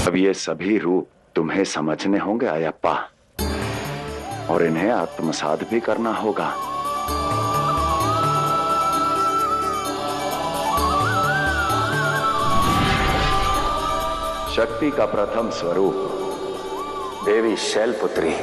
अब ये सभी रूप तुम्हें समझने होंगे अयप्पा, और इन्हें आत्मसात भी करना होगा। शक्ति का प्रथम स्वरूप देवी शैलपुत्री,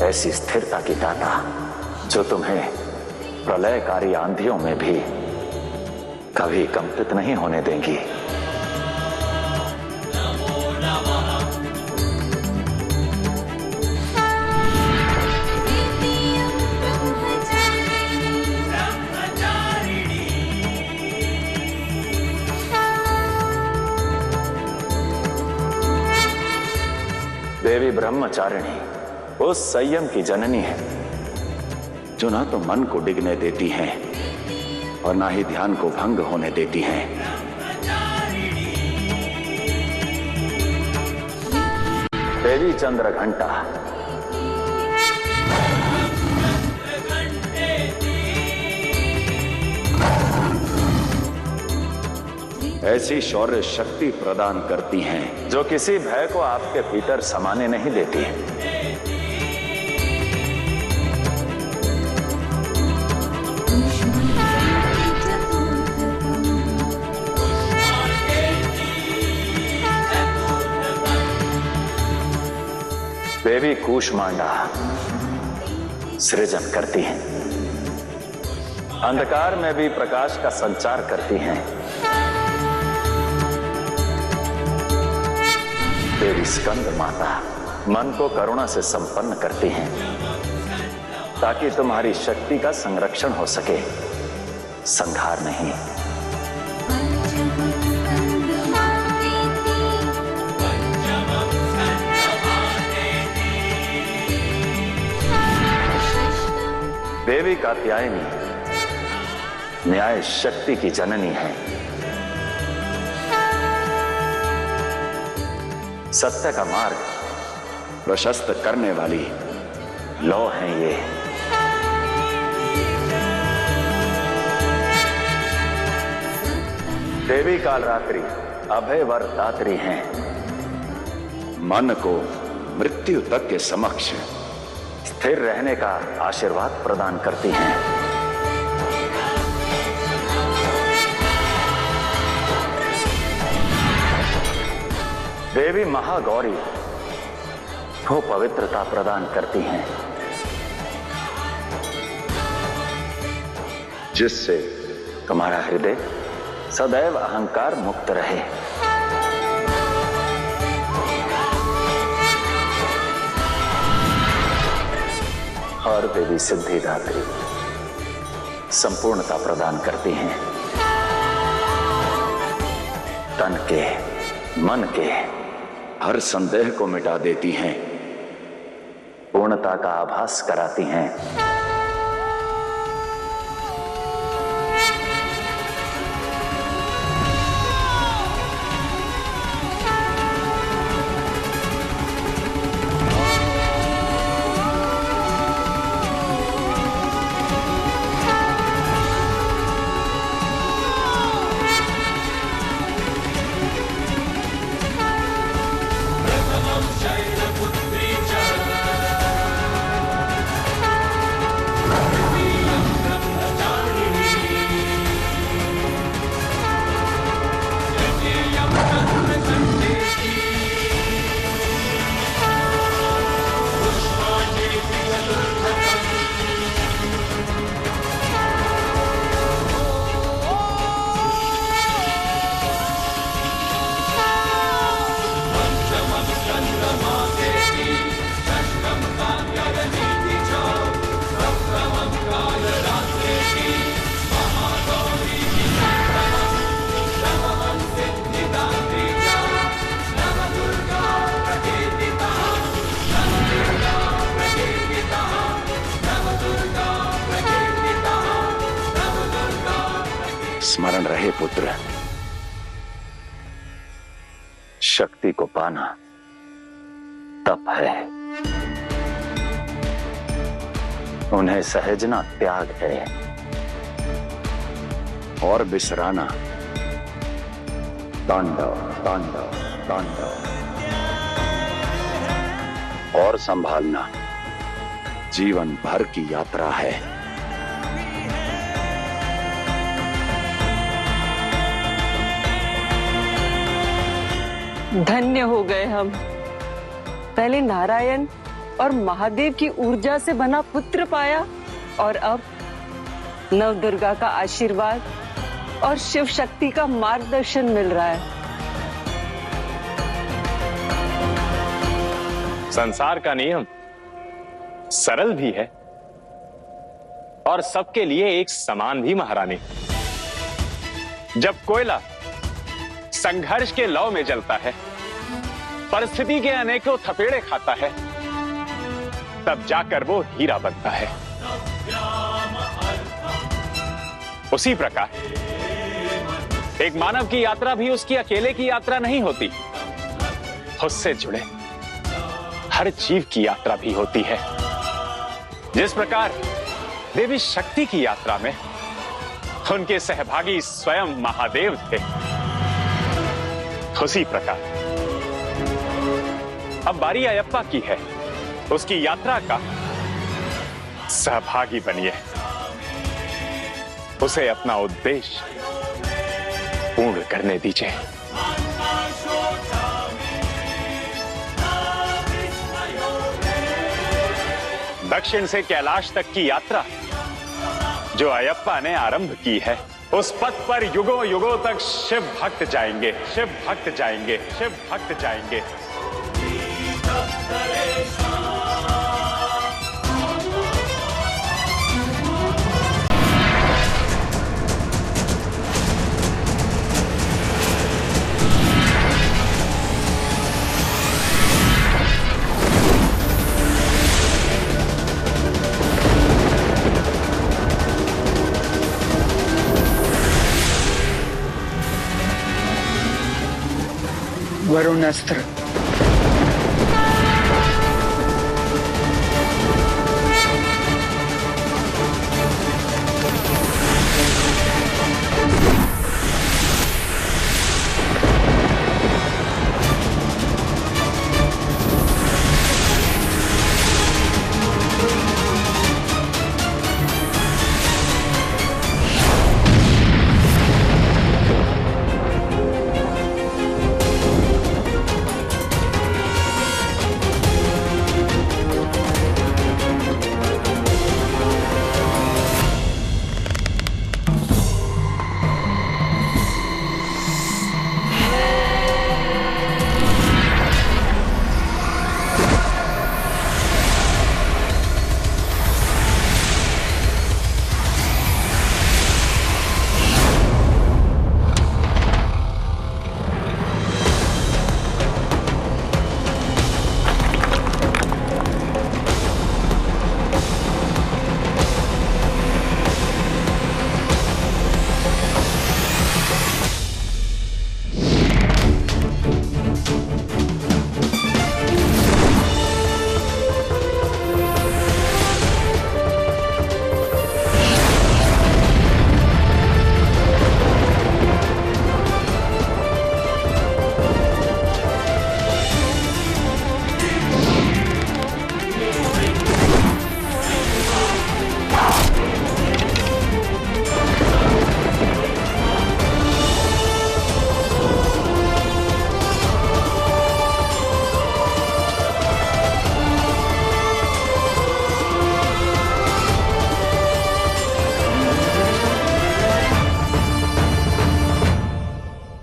ऐसी स्थिरता की दाता जो तुम्हें प्रलयकारी आंधियों में भी कभी कंपित नहीं होने देंगी। देवी ब्रह्मचारिणी उस संयम की जननी है जो ना तो मन को डिगने देती हैं और ना ही ध्यान को भंग होने देती हैं। देवी चंद्रघंटा ऐसी शौर्य शक्ति प्रदान करती हैं जो किसी भय को आपके भीतर समाने नहीं देती है। देवी कूष्मांडा सृजन करती हैं, अंधकार में भी प्रकाश का संचार करती हैं। देवी स्कंद माता मन को करुणा से संपन्न करती हैं ताकि तुम्हारी शक्ति का संरक्षण हो सके, संहार नहीं। देवी कात्यायनी न्याय शक्ति की जननी है, सत्य का मार्ग प्रशस्त करने वाली लौ है ये। देवी कालरात्रि अभय वर दात्री हैं, मन को मृत्यु तक के समक्ष स्थिर रहने का आशीर्वाद प्रदान करती हैं। देवी महागौरी को पवित्रता प्रदान करती हैं जिससे तुम्हारा हृदय सदैव अहंकार मुक्त रहे। और देवी सिद्धिदात्री संपूर्णता प्रदान करती हैं, तन के मन के हर संदेह को मिटा देती हैं, पूर्णता का आभास कराती हैं। स्मरण रहे पुत्र, शक्ति को पाना तप है, उन्हें सहजना त्याग है, और बिसराना तांडव तांडव तांडव, और संभालना जीवन भर की यात्रा है। धन्य हो गए हम, पहले नारायण और महादेव की ऊर्जा से बना पुत्र पाया, और अब नवदुर्गा का आशीर्वाद और शिव शक्ति का मार्गदर्शन मिल रहा है। संसार का नियम सरल भी है और सबके लिए एक समान भी महारानी। जब कोयला संघर्ष के लौ में जलता है, परिस्थिति के अनेकों थपेड़े खाता है, तब जाकर वो हीरा बनता है। उसी प्रकार एक मानव की यात्रा भी उसकी अकेले की यात्रा नहीं होती, उससे जुड़े हर जीव की यात्रा भी होती है। जिस प्रकार देवी शक्ति की यात्रा में उनके सहभागी स्वयं महादेव थे, उसी प्रकार अब बारी अयप्पा की है, उसकी यात्रा का सहभागी बनिए, उसे अपना उद्देश्य पूर्ण करने दीजिए। दक्षिण से कैलाश तक की यात्रा जो अयप्पा ने आरंभ की है, उस पथ पर युगों युगों तक शिव भक्त जाएंगे, शिव भक्त जाएंगे, शिव भक्त जाएंगे। वरुण अस्त्र।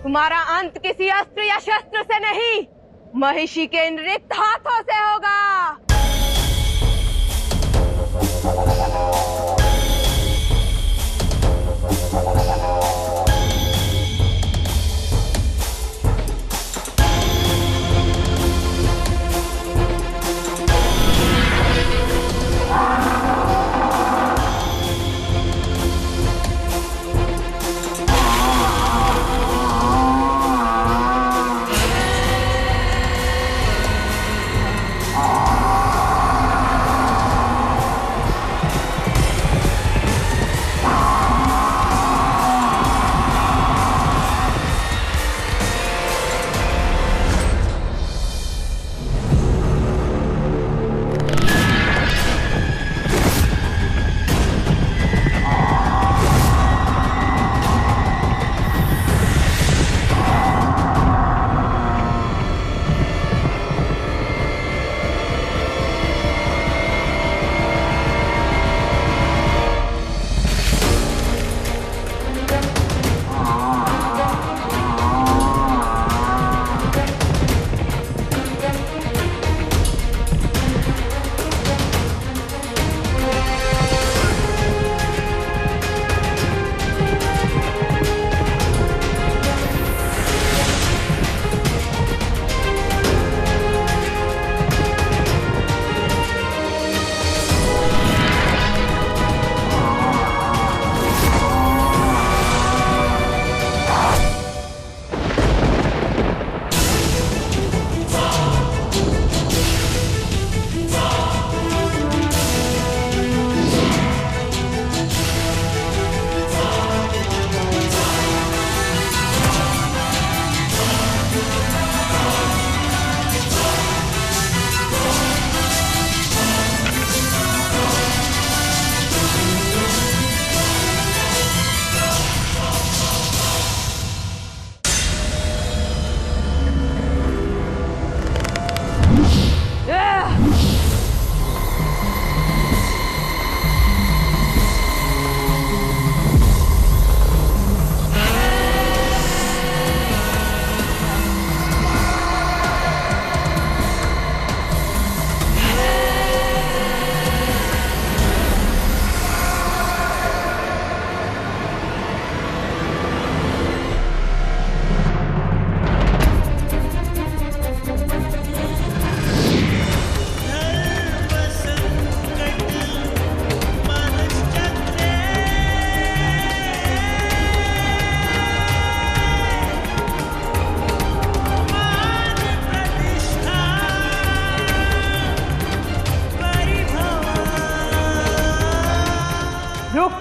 तुम्हारा अंत किसी अस्त्र या शस्त्र से नहीं, महिषी के इन रिक्त हाथों से होगा।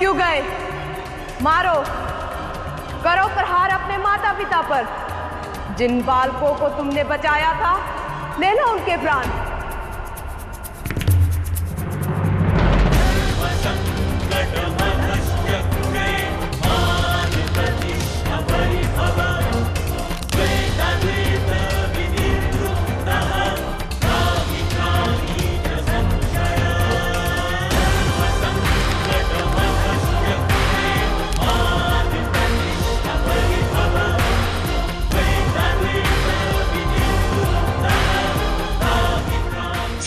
क्यों गए? मारो, करो प्रहार अपने माता पिता पर। जिन बालकों को तुमने बचाया था, ले लो उनके प्राण।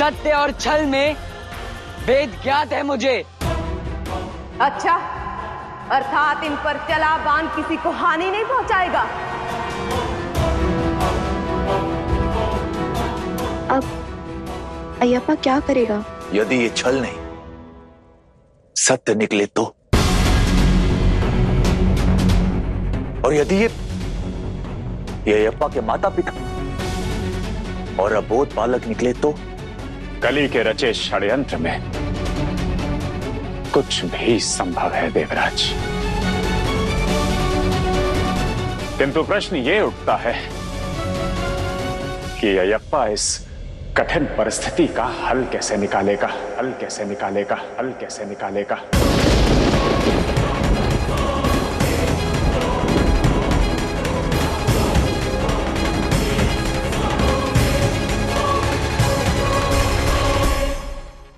सत्य और छल में वेद ज्ञात है मुझे। अच्छा, अर्थात इन पर चला बाण किसी को हानि नहीं पहुंचाएगा। अब अयप्पा क्या करेगा? यदि ये छल नहीं सत्य निकले तो, और यदि ये अयप्पा के माता पिता और अबोध बालक निकले तो? कली के रचे षड्यंत्र में कुछ भी संभव है देवराज, किंतु प्रश्न ये उठता है कि अयप्पा इस कठिन परिस्थिति का हल कैसे निकालेगा?